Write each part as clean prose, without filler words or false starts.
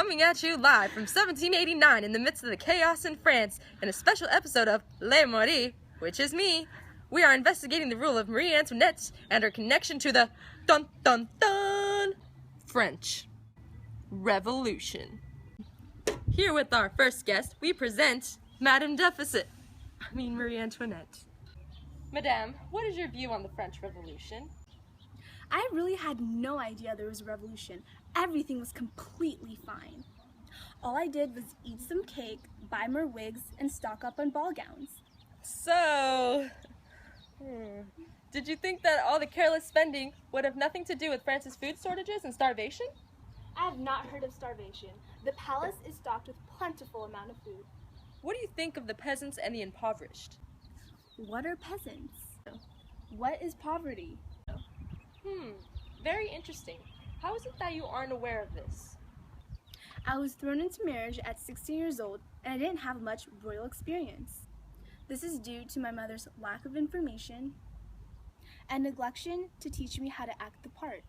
Coming at you live from 1789 in the midst of the chaos in France in a special episode of Le Maury, which is me. We are investigating the rule of Marie Antoinette and her connection to the dun-dun-dun French Revolution. Here with our first guest, we present Madame Marie Antoinette. Madame, what is your view on the French Revolution? I really had no idea there was a revolution. Everything was completely fine. All I did was eat some cake, buy more wigs, and stock up on ball gowns. So, did you think that all the careless spending would have nothing to do with France's food shortages and starvation? I have not heard of starvation. The palace is stocked with plentiful amount of food. What do you think of the peasants and the impoverished? What are peasants? What is poverty? Very interesting. How is it that you aren't aware of this? I was thrown into marriage at 16 years old, and I didn't have much royal experience. This is due to my mother's lack of information and neglection to teach me how to act the part.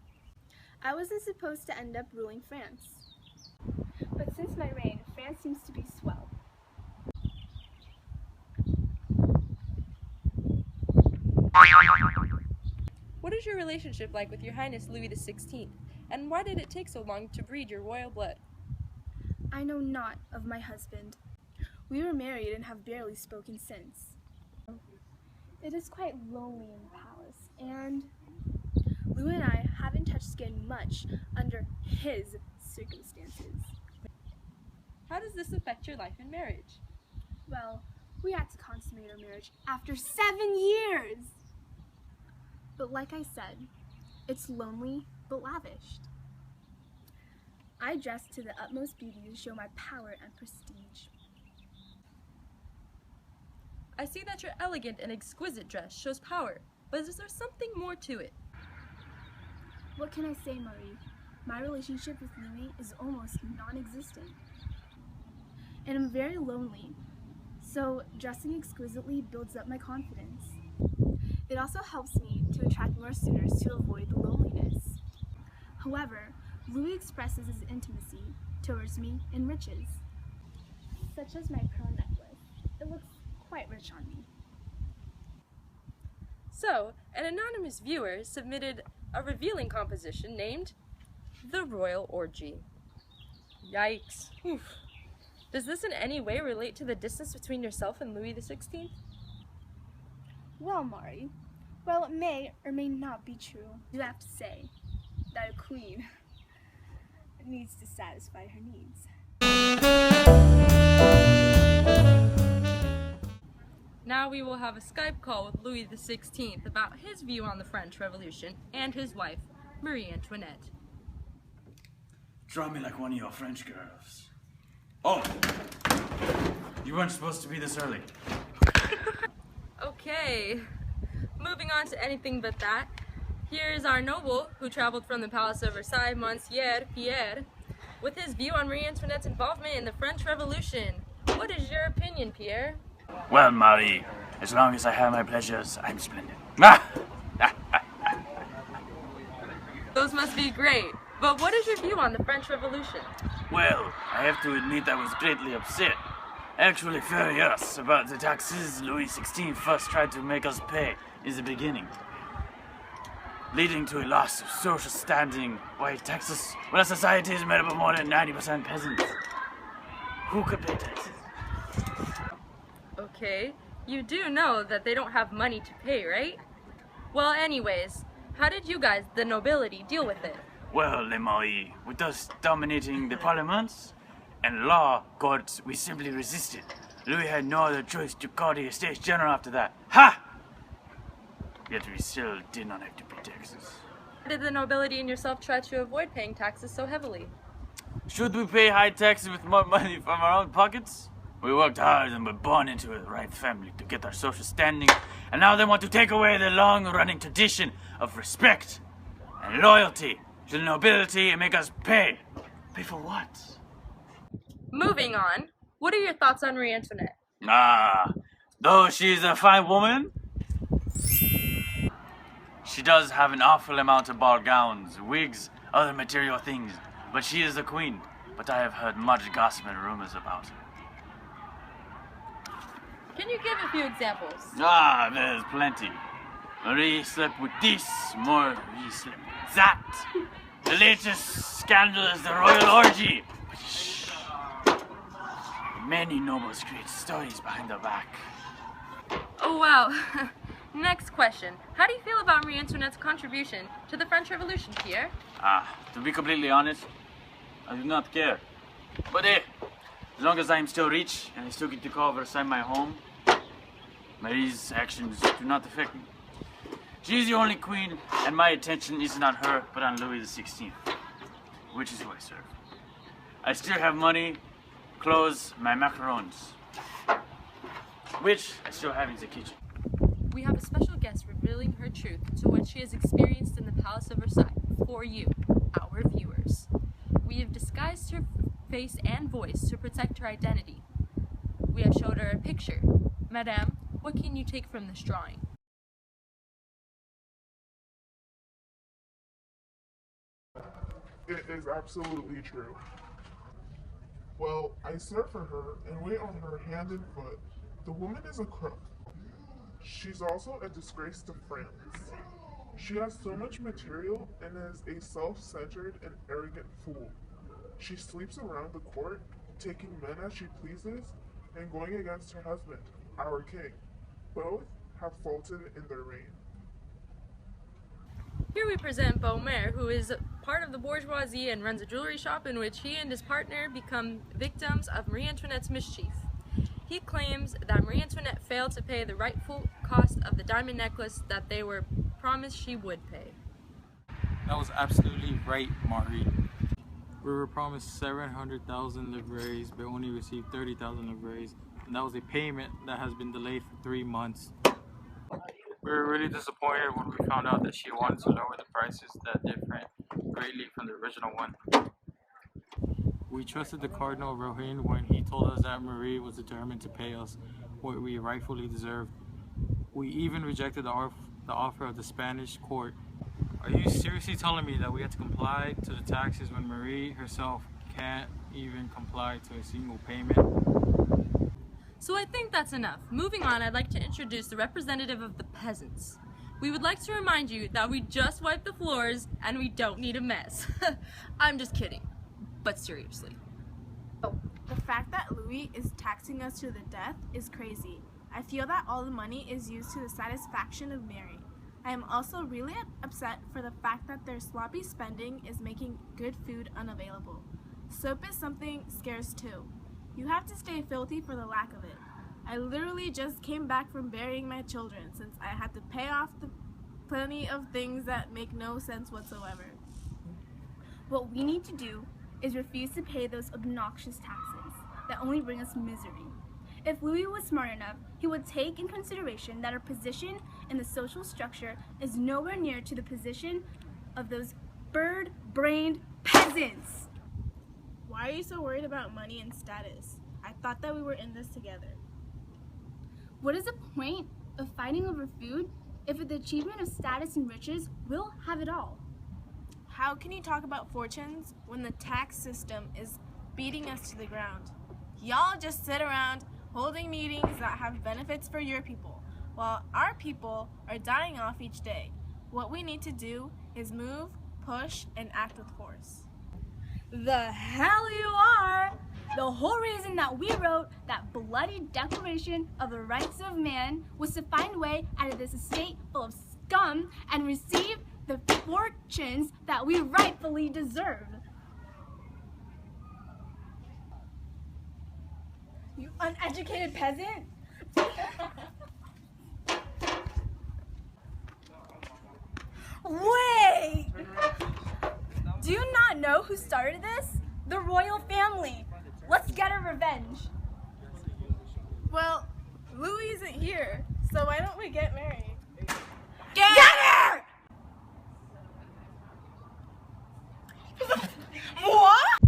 I wasn't supposed to end up ruling France. But since my reign, France seems to be swell. What is your relationship like with Your Highness Louis XVI, and why did it take so long to breed your royal blood? I know not of my husband. We were married and have barely spoken since. It is quite lonely in the palace, and Louis and I haven't touched skin much under his circumstances. How does this affect your life in marriage? Well, we had to consummate our marriage after 7 years! But like I said, it's lonely but lavished. I dress to the utmost beauty to show my power and prestige. I see that your elegant and exquisite dress shows power, but is there something more to it? What can I say, Maury? My relationship with Louis is almost non-existent. And I'm very lonely, so dressing exquisitely builds up my confidence. It also helps me to attract more suitors to avoid the loneliness. However, Louis expresses his intimacy towards me in riches, such as my pearl necklace. It looks quite rich on me. So, an anonymous viewer submitted a revealing composition named The Royal Orgy. Yikes. Oof. Does this in any way relate to the distance between yourself and Louis XVI? Well, Maury, well, it may or may not be true. You have to say that a queen needs to satisfy her needs. Now we will have a Skype call with Louis XVI about his view on the French Revolution and his wife, Marie Antoinette. Draw me like one of your French girls. Oh! You weren't supposed to be this early. Okay, moving on to anything but that. Here's our noble who traveled from the Palace of Versailles, Monsieur Pierre, with his view on Marie Antoinette's involvement in the French Revolution. What is your opinion, Pierre? Well, Maury, as long as I have my pleasures, I'm splendid. Those must be great. But what is your view on the French Revolution? Well, I have to admit I was greatly upset. Actually furious about the taxes Louis XVI first tried to make us pay in the beginning, leading to a loss of social standing. Why taxes when a society is made up of more than 90% peasants? Who could pay taxes? Okay, you do know that they don't have money to pay, right? Well, anyways, how did you guys, the nobility, deal with it? Well, Le Maury, with us dominating the parliaments and law courts, we simply resisted. Louis had no other choice to call the Estates General after that. Ha! Yet we still did not have to pay taxes. How did the nobility and yourself try to avoid paying taxes so heavily? Should we pay high taxes with more money from our own pockets? We worked hard and were born into the right family to get our social standing, and now they want to take away the long-running tradition of respect and loyalty to the nobility and make us pay. Pay for what? Moving on, what are your thoughts on Marie Antoinette? Though she's a fine woman, she does have an awful amount of ball gowns, wigs, other material things, but she is a queen. but I have heard much gossip and rumors about her. Can you give a few examples? Ah, there's plenty. Marie slept with this, Maury slept with that. The latest scandal is the royal orgy. Many nobles create stories behind their back. Oh wow. Next question. How do you feel about Marie Antoinette's contribution to the French Revolution, Pierre? To be completely honest, I do not care. But hey, as long as I am still rich and I still get to call Versailles my home, Marie's actions do not affect me. She is the only queen, and my attention isn't on her, but on Louis XVI, which is who I serve. I still have money, clothes, my macarons, which I still have in the kitchen. We have a special guest revealing her truth to what she has experienced in the Palace of Versailles for you, our viewers. We have disguised her face and voice to protect her identity. We have showed her a picture. Madame, what can you take from this drawing? It is absolutely true. Well, I serve for her and wait on her hand and foot. The woman is a crook. She's also a disgrace to France. She has so much material and is a self-centered and arrogant fool. She sleeps around the court, taking men as she pleases, and going against her husband, our king. Both have faulted in their reign. Here we present Maury, who is part of the bourgeoisie and runs a jewelry shop in which he and his partner become victims of Marie Antoinette's mischief. He claims that Marie Antoinette failed to pay the rightful cost of the diamond necklace that they were promised she would pay. That was absolutely right, Maury. We were promised 700,000 livres, but only received 30,000 livres, and that was a payment that has been delayed for 3 months. We were really disappointed when we found out that she wanted to lower the prices that different greatly from the original one. We trusted the Cardinal Rohin when he told us that Marie was determined to pay us what we rightfully deserved. We even rejected the offer of the Spanish court. Are you seriously telling me that we had to comply to the taxes when Marie herself can't even comply to a single payment? So I think that's enough. Moving on, I'd like to introduce the representative of the peasants. We would like to remind you that we just wiped the floors and we don't need a mess. I'm just kidding, but seriously. The fact that Louis is taxing us to the death is crazy. I feel that all the money is used to the satisfaction of Mary. I am also really upset for the fact that their sloppy spending is making good food unavailable. Soap is something scarce too. You have to stay filthy for the lack of it. I literally just came back from burying my children since I had to pay off the plenty of things that make no sense whatsoever. What we need to do is refuse to pay those obnoxious taxes that only bring us misery. If Louis was smart enough, he would take in consideration that our position in the social structure is nowhere near to the position of those bird-brained peasants. Why are you so worried about money and status? I thought that we were in this together. What is the point of fighting over food if with the achievement of status and riches, we'll have it all? How can you talk about fortunes when the tax system is beating us to the ground? Y'all just sit around holding meetings that have benefits for your people, while our people are dying off each day. What we need to do is move, push, and act with force. The hell you are! The whole reason that we wrote that bloody Declaration of the Rights of Man was to find a way out of this estate full of scum and receive the fortunes that we rightfully deserve. You uneducated peasant! Wait! Do you not know who started this? The royal family. Let's get our revenge. Well, Louis isn't here, so why don't we get married? Get her! What?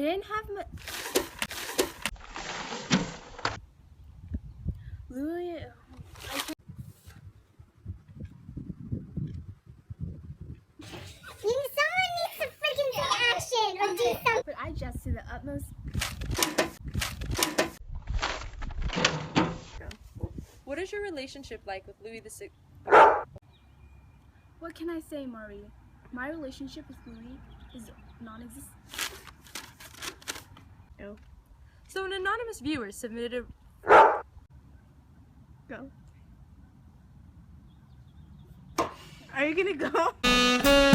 didn't have Louis. Someone needs to freaking take action or do something. But I just to the utmost. What is your relationship like with Louis the What can I say, Maury? My relationship with Louis is non-existent. So an anonymous viewer submitted Go. Are you gonna go?